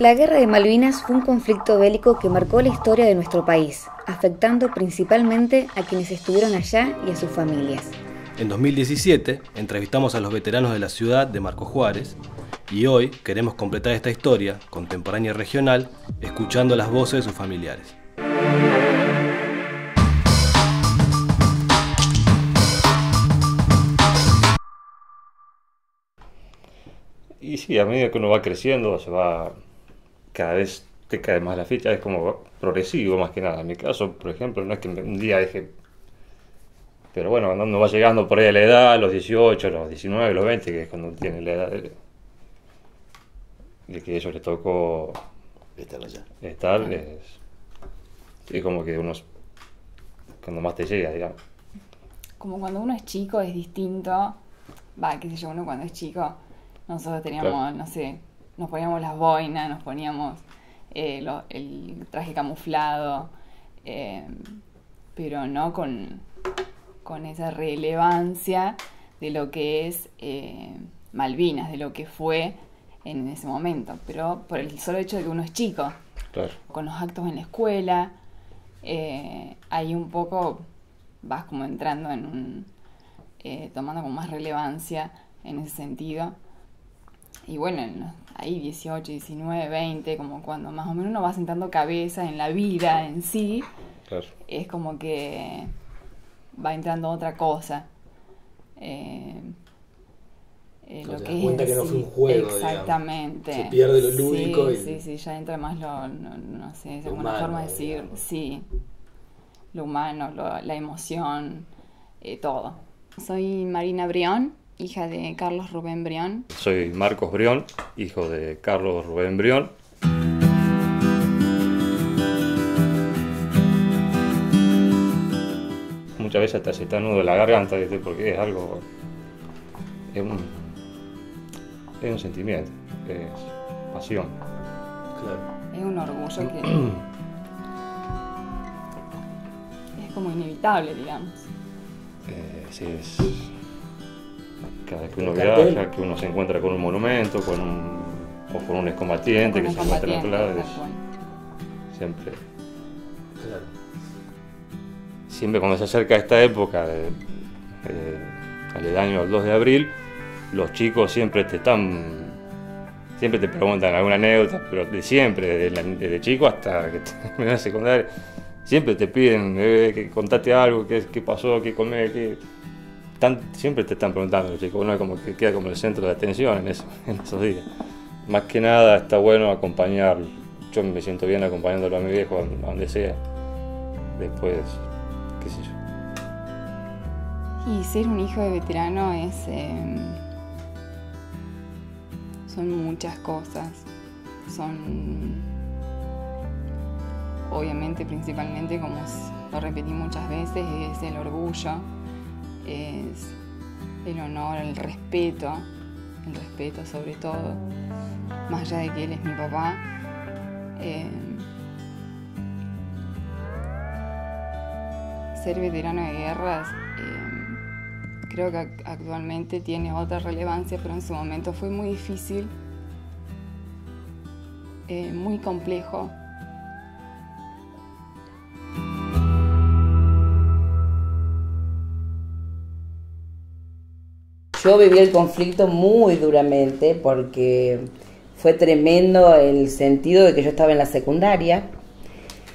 La Guerra de Malvinas fue un conflicto bélico que marcó la historia de nuestro país, afectando principalmente a quienes estuvieron allá y a sus familias. En 2017 entrevistamos a los veteranos de la ciudad de Marcos Juárez y hoy queremos completar esta historia contemporánea y regional escuchando las voces de sus familiares. Y sí, a medida que uno va creciendo, cada vez te cae más la ficha, es como progresivo más que nada. En mi caso, por ejemplo, no es que un día dije, pero bueno, cuando uno va llegando por ahí a la edad, a los 18, a los 19, a los 20, que es cuando tiene la edad de que a ellos les tocó estar, es como que uno, cuando más te llega, digamos. Como cuando uno es chico es distinto, qué sé yo, uno cuando es chico, nosotros teníamos, claro, no sé, nos poníamos las boinas, nos poníamos el traje camuflado, pero no con esa relevancia de lo que es Malvinas, de lo que fue en ese momento, pero por el solo hecho de que uno es chico, claro, con los actos en la escuela, ahí un poco vas como entrando en tomando con más relevancia en ese sentido. Y bueno, ahí 18, 19, 20, como cuando más o menos uno va sentando cabeza en la vida en sí, claro, es como que va entrando otra cosa. Lo te das cuenta que no fue un juego, exactamente, digamos. Se pierde lo lúdico. Sí, ya entra más no sé, es alguna forma de decir, digamos. Sí, lo humano, la emoción, todo. Soy Marina Brión, hija de Carlos Rubén Brión. Soy Marcos Brión, hijo de Carlos Rubén Brión. Muchas veces hasta se está nudo de la garganta, ¿viste? Porque es algo, es un sentimiento, es pasión. Claro. Es un orgullo que es como inevitable, digamos. Sí, es cada vez que uno viaja, que uno se encuentra con un monumento, o con un excombatiente que se encuentra en otro lado, siempre. Claro. Siempre cuando se acerca esta época, aledaño al 2 de abril, los chicos siempre te preguntan alguna anécdota, pero de siempre, desde chico hasta que terminas la secundaria, siempre te piden que contate algo, qué pasó, qué comés, siempre te están preguntando los chicos, uno es como que queda como el centro de atención en esos días. Más que nada está bueno acompañar, yo me siento bien acompañándolo a mi viejo a donde sea, después, qué sé yo. Y ser un hijo de veterano son muchas cosas, obviamente, principalmente, como lo repetí muchas veces, es el orgullo, es el honor, el respeto sobre todo, más allá de que él es mi papá. Ser veterano de guerras creo que actualmente tiene otra relevancia, pero en su momento fue muy difícil, muy complejo. Yo viví el conflicto muy duramente porque fue tremendo el sentido de que yo estaba en la secundaria.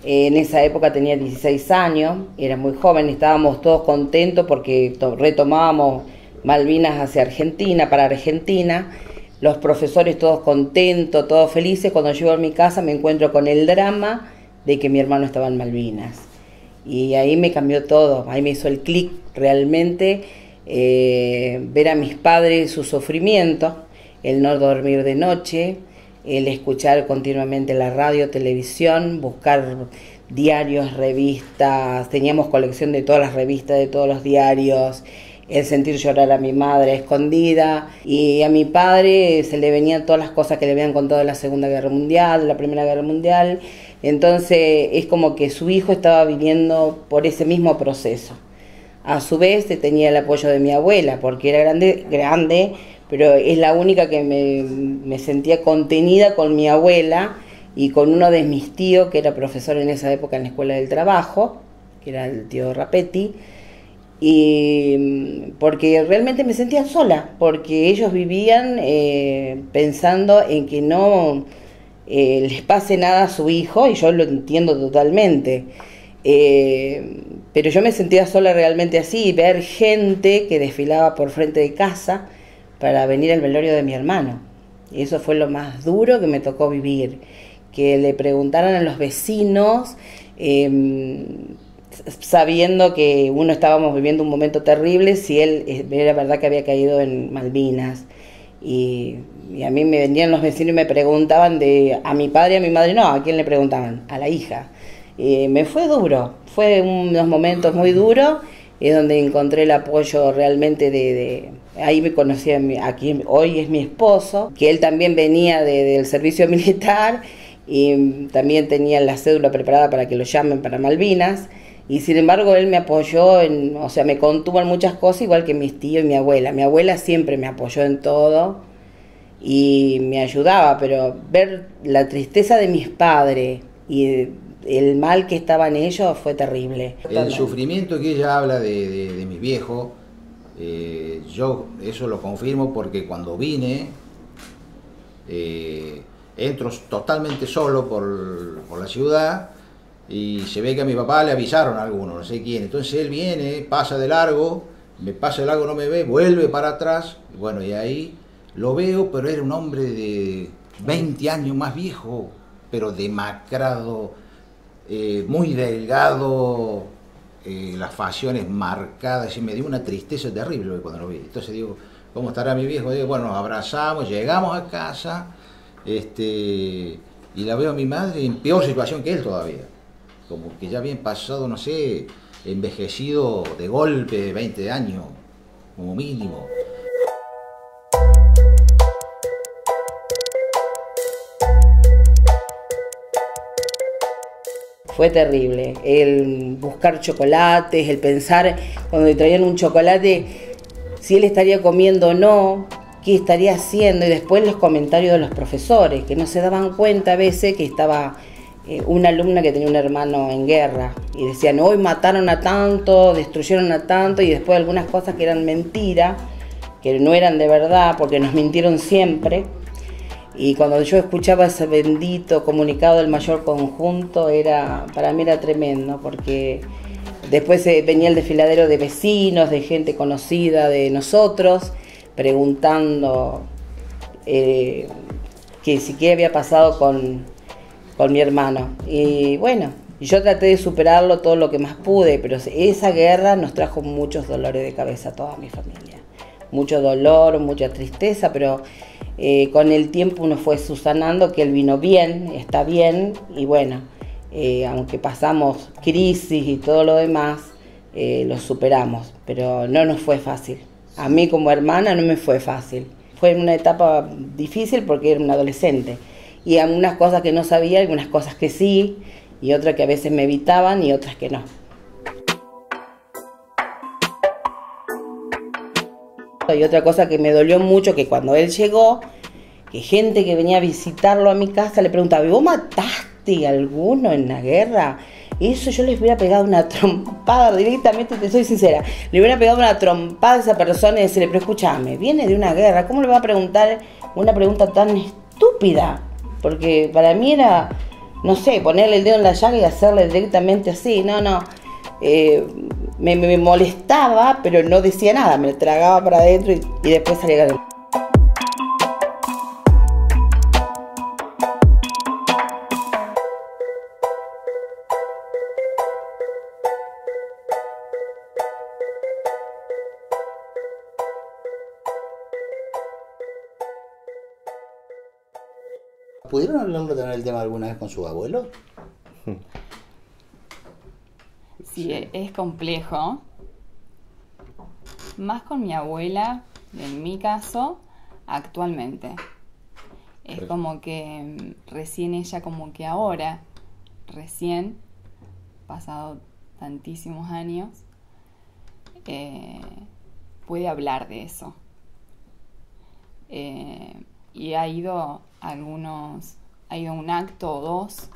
En esa época tenía 16 años, era muy joven, estábamos todos contentos porque retomábamos Malvinas hacia Argentina, para Argentina. Los profesores todos contentos, todos felices. Cuando llego a mi casa me encuentro con el drama de que mi hermano estaba en Malvinas. Y ahí me cambió todo, ahí me hizo el clic realmente. Ver a mis padres su sufrimiento, el no dormir de noche, el escuchar continuamente la radio, televisión, buscar diarios, revistas, teníamos colección de todas las revistas, de todos los diarios, el sentir llorar a mi madre escondida, y a mi padre se le venían todas las cosas que le habían contado de la Segunda Guerra Mundial, de la Primera Guerra Mundial. Entonces es como que su hijo estaba viviendo por ese mismo proceso. A su vez tenía el apoyo de mi abuela, porque era grande, pero es la única que me sentía contenida con mi abuela y con uno de mis tíos, que era profesor en esa época en la Escuela del Trabajo, que era el tío Rapetti, y porque realmente me sentía sola, porque ellos vivían pensando en que no les pase nada a su hijo, y yo lo entiendo totalmente. Pero yo me sentía sola realmente así, ver gente que desfilaba por frente de casa para venir al velorio de mi hermano. Y eso fue lo más duro que me tocó vivir, que le preguntaran a los vecinos, sabiendo que uno estábamos viviendo un momento terrible, si él era verdad que había caído en Malvinas. Y a mí me venían los vecinos y me preguntaban a mi padre y a mi madre, no, ¿a quién le preguntaban? A la hija. Me fue duro, fue unos momentos muy duros, donde encontré el apoyo realmente ahí me conocí a quien hoy es mi esposo, que él también venía del servicio militar y también tenía la cédula preparada para que lo llamen para Malvinas, y sin embargo él me apoyó, o sea, me contuvo en muchas cosas, igual que mis tíos y mi abuela. Mi abuela siempre me apoyó en todo y me ayudaba, pero ver la tristeza de mis padres y el mal que estaba en ellos fue terrible. El sufrimiento que ella habla de mi viejo, yo eso lo confirmo porque cuando vine, entro totalmente solo por la ciudad y se ve que a mi papá le avisaron a algunos, no sé quién. Entonces él viene, pasa de largo, no me ve, vuelve para atrás, y bueno, y ahí lo veo, pero era un hombre de 20 años más viejo, pero demacrado, muy delgado, las facciones marcadas, y me dio una tristeza terrible cuando lo vi. Entonces digo, ¿cómo estará mi viejo? Digo, bueno, nos abrazamos, llegamos a casa, y la veo a mi madre en peor situación que él todavía, como que ya habían pasado, no sé, envejecido de golpe 20 años, como mínimo. Fue terrible, el buscar chocolates, el pensar cuando le traían un chocolate, si él estaría comiendo o no, qué estaría haciendo, y después los comentarios de los profesores, que no se daban cuenta a veces que estaba una alumna que tenía un hermano en guerra, y decían, hoy mataron a tanto, destruyeron a tanto, y después algunas cosas que eran mentira, que no eran de verdad, porque nos mintieron siempre. Y cuando yo escuchaba ese bendito comunicado del mayor conjunto, para mí era tremendo, porque después venía el desfiladero de vecinos, de gente conocida de nosotros, preguntando que si qué había pasado con mi hermano. Y bueno, yo traté de superarlo todo lo que más pude, pero esa guerra nos trajo muchos dolores de cabeza a toda mi familia. Mucho dolor, mucha tristeza, pero con el tiempo uno fue subsanando, que él vino bien, está bien, y bueno, aunque pasamos crisis y todo lo demás, lo superamos, pero no nos fue fácil. A mí como hermana no me fue fácil. Fue una etapa difícil porque era un adolescente, y algunas cosas que no sabía, algunas cosas que sí, y otras que a veces me evitaban y otras que no. Y otra cosa que me dolió mucho, que cuando él llegó, que gente que venía a visitarlo a mi casa le preguntaba, ¿vos mataste a alguno en la guerra? Eso yo les hubiera pegado una trompada, directamente, te soy sincera, le hubiera pegado una trompada a esa persona y decirle, pero escúchame, viene de una guerra, ¿cómo le va a preguntar una pregunta tan estúpida? Porque para mí era, no sé, ponerle el dedo en la llaga y hacerle directamente así, no. Me molestaba, pero no decía nada, me tragaba para adentro y después salía a... ¿Pudieron hablarlo también el tema alguna vez con su abuelo? Sí, es complejo. Más con mi abuela, en mi caso, actualmente. Es como que recién ella, como que ahora, recién, pasado tantísimos años, puede hablar de eso. y ha ido un acto o dos,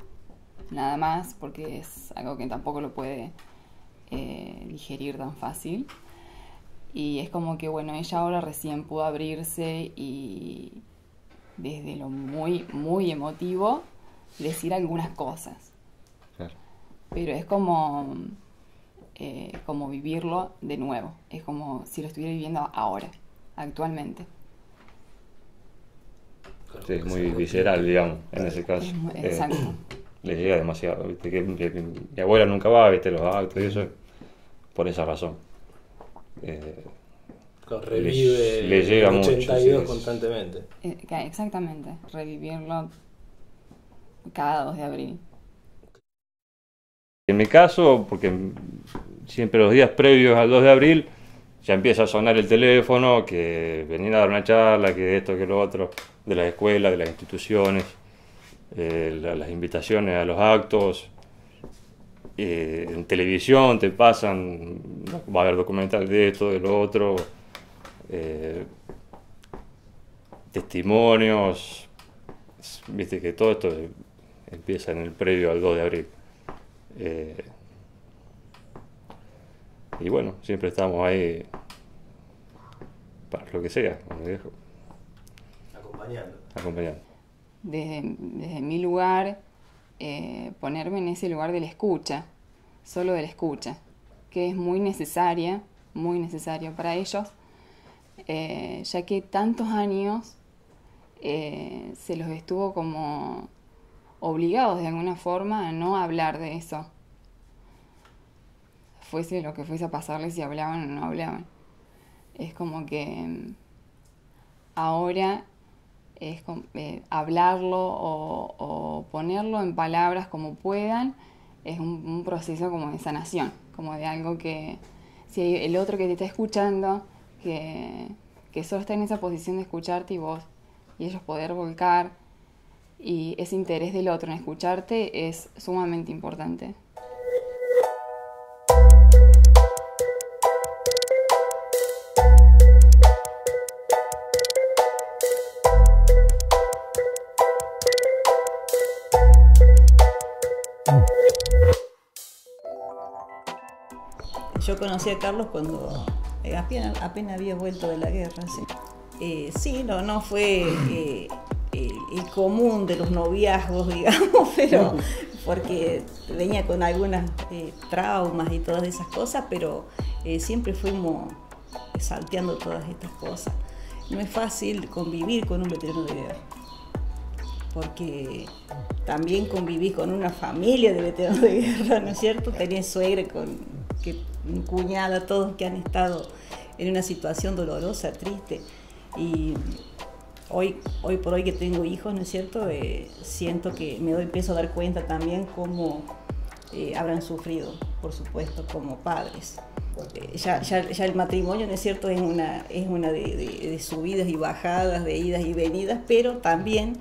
nada más, porque es algo que tampoco lo puede digerir tan fácil. Y es como que, bueno, ella ahora recién pudo abrirse y desde lo muy, muy emotivo decir algunas cosas. Claro. Pero es como vivirlo de nuevo. Es como si lo estuviera viviendo ahora, actualmente. Sí, es muy visceral, digamos, en ese caso. Exacto. Le llega demasiado, ¿viste? Que mi abuela nunca va, ¿viste? Los actos y eso, por esa razón. Revive le llega el mucho, 82 sí, constantemente. Exactamente, revivirlo cada 2 de abril. En mi caso, porque siempre los días previos al 2 de abril ya empieza a sonar el teléfono, que venían a dar una charla, que esto, que lo otro, de las escuelas, de las instituciones, las invitaciones a los actos. En televisión te pasan, va a haber documental de esto, de lo otro, testimonios, viste que todo esto empieza en el previo al 2 de abril. Y bueno, siempre estamos ahí para lo que sea, como viejo. Acompañando. Desde mi lugar, ponerme en ese lugar de la escucha, solo de la escucha, que es muy necesario para ellos, ya que tantos años se los estuvo como obligados de alguna forma a no hablar de eso. Fuese lo que fuese a pasarles, si hablaban o no hablaban. Es como que ahora es hablarlo o ponerlo en palabras como puedan, es un proceso como de sanación, como de algo que si el otro que te está escuchando, que solo está en esa posición de escucharte y ellos poder volcar, y ese interés del otro en escucharte es sumamente importante. Yo conocí a Carlos cuando apenas había vuelto de la guerra. Sí, no fue el común de los noviazgos, digamos, pero porque venía con algunas traumas y todas esas cosas, pero siempre fuimos salteando todas estas cosas. No es fácil convivir con un veterano de guerra, porque también conviví con una familia de veteranos de guerra, ¿no es cierto? Tenía suegra, mi cuñada, todos que han estado en una situación dolorosa, triste. Y hoy por hoy que tengo hijos, ¿no es cierto? Siento que empiezo a dar cuenta también cómo habrán sufrido, por supuesto, como padres. Ya el matrimonio, ¿no es cierto?, es una de subidas y bajadas, de idas y venidas, pero también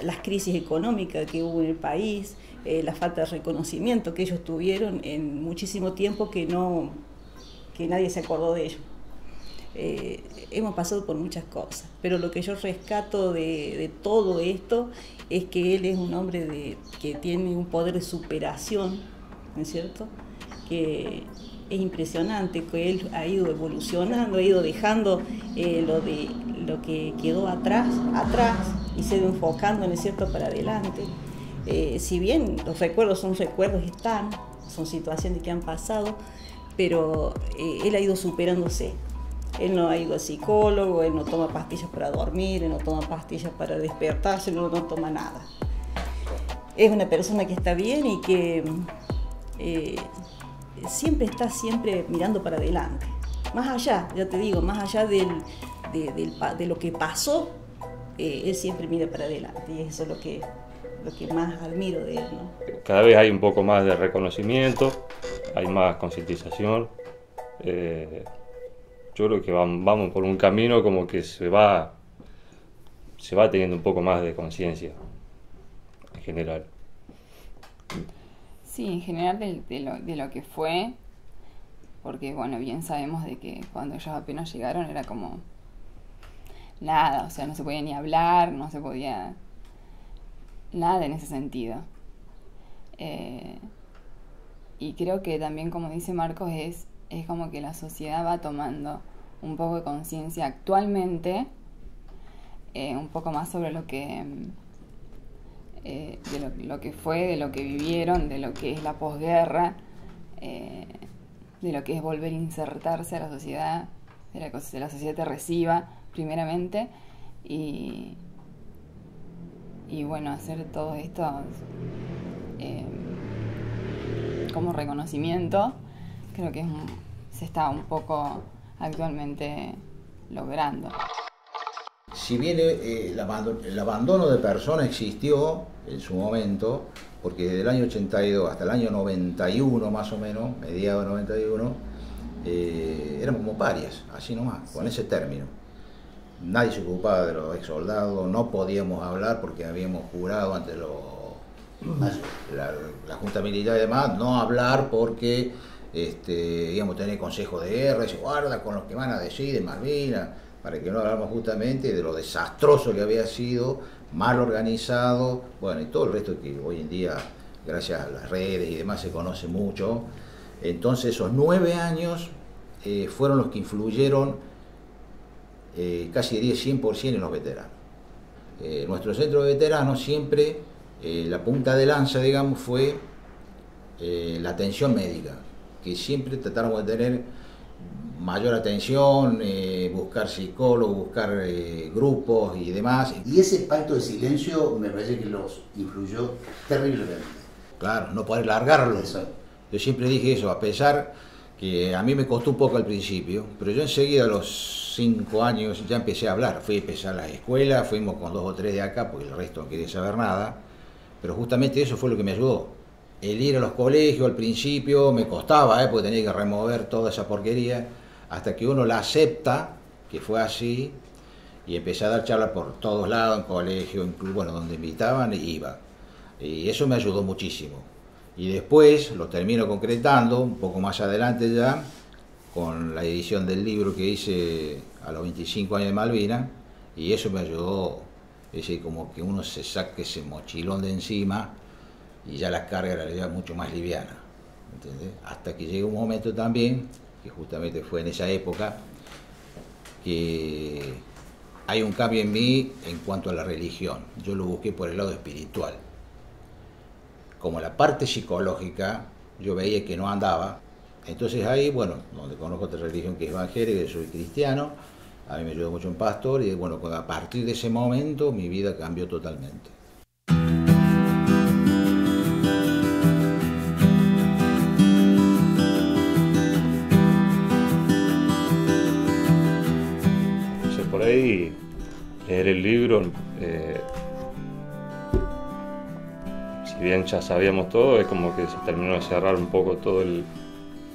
las crisis económicas que hubo en el país, la falta de reconocimiento que ellos tuvieron en muchísimo tiempo que nadie se acordó de ellos. Hemos pasado por muchas cosas, pero lo que yo rescato de todo esto es que él es un hombre que tiene un poder de superación, ¿no es cierto?, que es impresionante, que él ha ido evolucionando, ha ido dejando lo que quedó atrás y se ha ido enfocando, ¿no es cierto?, para adelante. Si bien los recuerdos son situaciones que han pasado, pero él ha ido superándose. Él no ha ido al psicólogo, él no toma pastillas para dormir, él no toma pastillas para despertarse, no toma nada. Es una persona que está bien y que siempre está mirando para adelante. Más allá, ya te digo, más allá de lo que pasó, él siempre mira para adelante y eso es lo que más admiro de él, ¿no? Cada vez hay un poco más de reconocimiento, hay más concientización. Yo creo que vamos por un camino como que se va teniendo un poco más de conciencia en general. Sí, en general de lo que fue, porque bueno, bien sabemos de que cuando ellos apenas llegaron era como nada, o sea, no se podía ni hablar, no se podía nada en ese sentido. Y creo que también, como dice Marcos, es como que la sociedad va tomando un poco de conciencia actualmente, un poco más sobre lo que de lo que fue, de lo que vivieron, de lo que es la posguerra, de lo que es volver a insertarse a la sociedad, de la sociedad te reciba primeramente, y bueno, hacer todo esto como reconocimiento, creo que se está un poco actualmente logrando. Si bien el abandono de personas existió en su momento, porque desde el año 82 hasta el año 91 más o menos, mediados de 91, éramos como parias, así nomás, con ese término. Nadie se ocupaba de los ex soldados, no podíamos hablar porque habíamos jurado ante la Junta Militar y demás, no hablar porque íbamos a tener consejo de guerra, y se guarda con lo que van a decir de Malvinas, para que no habláramos justamente de lo desastroso que había sido, mal organizado, bueno, y todo el resto que hoy en día, gracias a las redes y demás, se conoce mucho. Entonces esos 9 años fueron los que influyeron casi diría 100% en los veteranos. Nuestro centro de veteranos siempre, la punta de lanza, digamos, fue la atención médica, que siempre tratamos de tener mayor atención, buscar psicólogos, buscar grupos y demás. Y ese pacto de silencio me parece que los influyó terriblemente. Claro, no poder largarlo. Eso. Yo siempre dije eso, a pesar que a mí me costó un poco al principio, pero yo enseguida a los 5 años ya empecé a hablar. Fui a empezar a la escuela, fuimos con 2 o 3 de acá, porque el resto no quería saber nada, pero justamente eso fue lo que me ayudó. El ir a los colegios al principio me costaba, porque tenía que remover toda esa porquería, hasta que uno la acepta, que fue así, y empecé a dar charlas por todos lados, en colegios, incluso, bueno, donde invitaban, iba. Y eso me ayudó muchísimo. Y después lo termino concretando, un poco más adelante ya, con la edición del libro que hice a los 25 años de Malvinas, y eso me ayudó, como que uno se saque ese mochilón de encima, y ya la carga era ya mucho más liviana, ¿entendés? Hasta que llegó un momento también, que justamente fue en esa época, que hay un cambio en mí en cuanto a la religión. Yo lo busqué por el lado espiritual. Como la parte psicológica, yo veía que no andaba. Entonces ahí, bueno, donde conozco otra religión que es evangélica, que soy cristiano, a mí me ayudó mucho un pastor, y bueno, a partir de ese momento mi vida cambió totalmente. Por ahí, leer el libro, si bien ya sabíamos todo, es como que se terminó de cerrar un poco todo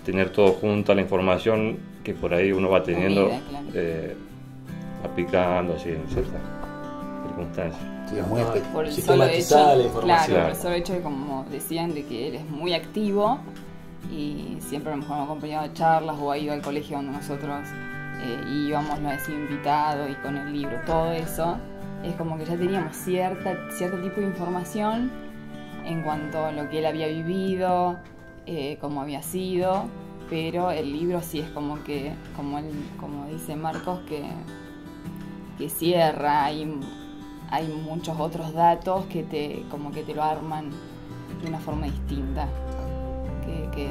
tener todo junto a la información que por ahí uno va teniendo, va picando así en ciertas circunstancias. Sí, es muy por el solo hecho, la información. Claro, por el solo hecho de, como decían, de que eres muy activo y siempre a lo mejor hemos acompañado a charlas o ha ido al colegio donde nosotros íbamos, lo decía, invitado, y con el libro, todo eso, es como que ya teníamos cierto tipo de información en cuanto a lo que él había vivido, cómo había sido, pero el libro sí es como que, como dice Marcos, que cierra, hay muchos otros datos que te lo arman de una forma distinta, que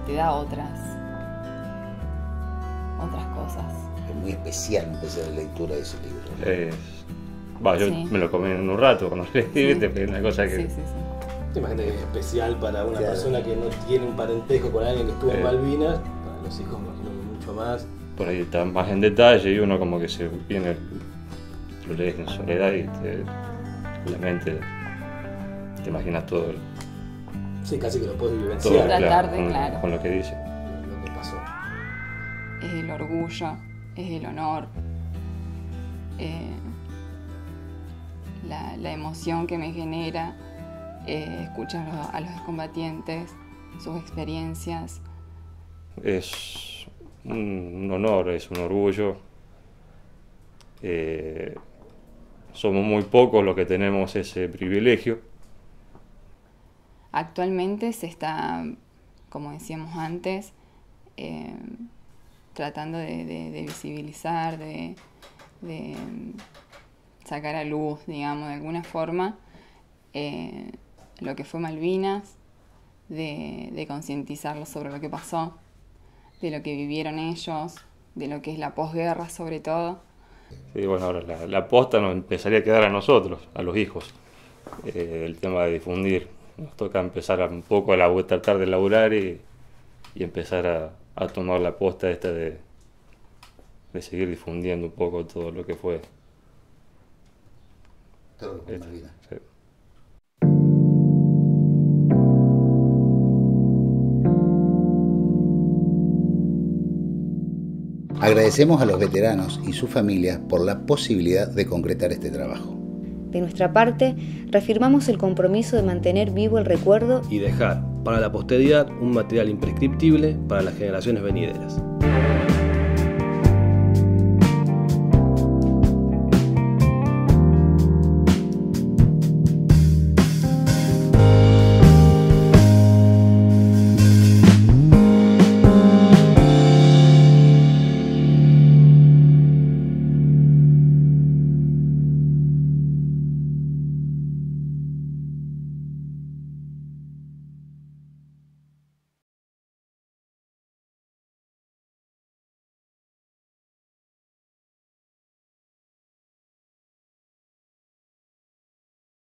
te da otras cosas. Es muy especial empezar la lectura de ese libro. Yo Sí. me lo comí en un rato cuando lo leí, es una cosa que... Sí. Imagínate que es especial para una Claro. persona que no tiene un parentesco con alguien que estuvo en Sí. Malvinas, para los hijos me imagino que mucho más. Por ahí está más en detalle y uno como que se viene, lo lees en soledad y la mente te imaginas todo, Sí, casi que lo puedes todo vivenciar. Tratar de, con, claro. con lo que dice. Lo que pasó. Es el orgullo, es el honor, la emoción que me genera escuchar a los combatientes, sus experiencias. Es un honor, es un orgullo Somos muy pocos los que tenemos ese privilegio. Actualmente se está, como decíamos antes, tratando de visibilizar, de sacar a luz, digamos, de alguna forma, lo que fue Malvinas, de concientizarlos sobre lo que pasó, de lo que vivieron ellos, de lo que es la posguerra sobre todo. Sí, bueno, ahora la posta nos empezaría a quedar a nosotros, a los hijos, el tema de difundir. Nos toca empezar un poco a tratar de laburar y empezar a tomar la posta esta de seguir difundiendo un poco todo lo que fue. Todo lo que fue Malvinas. Sí. Agradecemos a los veteranos y sus familias por la posibilidad de concretar este trabajo. De nuestra parte, reafirmamos el compromiso de mantener vivo el recuerdo y dejar para la posteridad un material imprescriptible para las generaciones venideras.